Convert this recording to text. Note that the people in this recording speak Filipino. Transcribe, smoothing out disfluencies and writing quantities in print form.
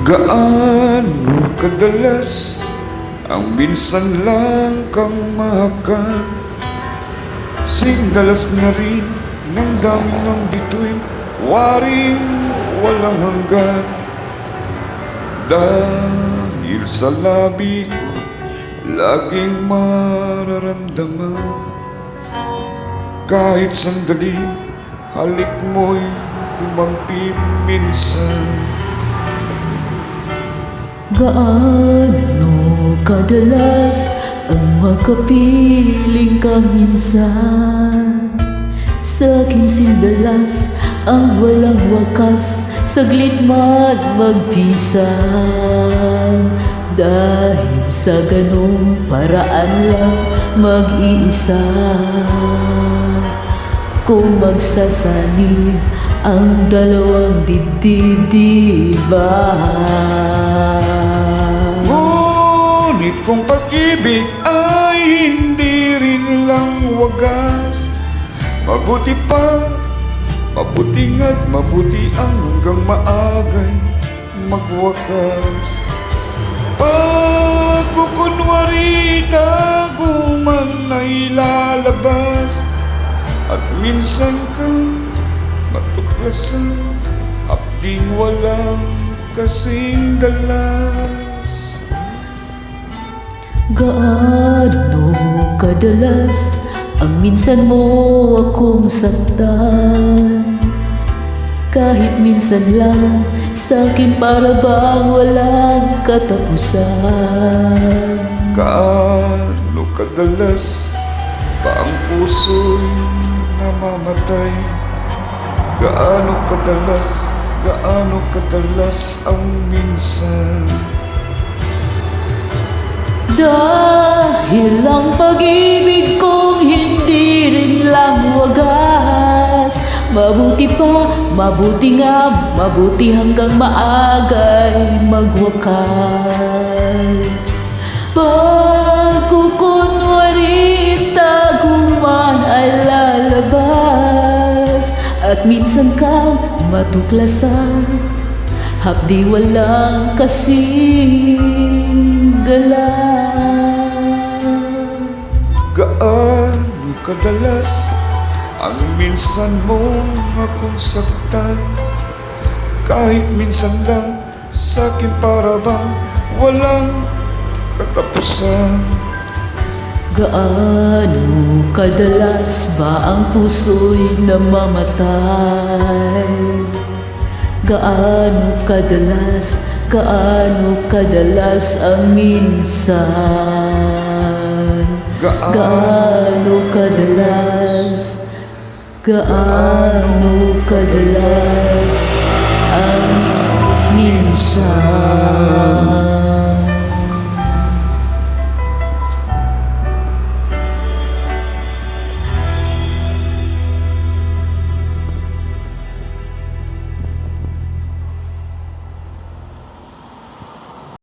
Gaano kadalas ang minsan lang kang mahakan? Dalas na rin ng dami ng bituin, waring walang hanggan. Dahil sa labi ko laging mararamdaman, kahit sandali halik mo'y lumampi minsan. Gaano kadalas ang makapiling kang minsan? Sa aking sindalas ang walang wakas, saglit man magpisan. Dahil sa ganong paraan lang mag-iisa, kung magsasanib ang dalawang dibdib, di ba? Ngunit kung pag-ibig ay hindi rin lang wagas, mabuti pa, mabuti nga't mabuti ang hanggang maagay magwakas. Pagkukunwari tago man ay lalabas, at minsan kang matuklasan, abding walang kasing dalas. Gaano kadalas ang minsan mo akong saktan? Kahit minsan lang, sa'kin para bang walang katapusan. Gaano kadalas ba ang puso'y namamatay? Gaano kadalas ang minsan? Dahil ang pag-ibig kong hindi rin lang wagas, mabuti pa, mabuti nga, mabuti hanggang maagay magwakas. Pagkukunwari tago man ay lalabas, at minsan kang matuklasan, hapdi walang kasing dalas. Gaano kadalas ang minsan mong akong saktan? Kahit minsan lang, sa'kin para bang walang katapusan. Gaano kadalas ba ang puso'y namamatay? Gaano kadalas ang minsan? Gaano kadalas ang minsan?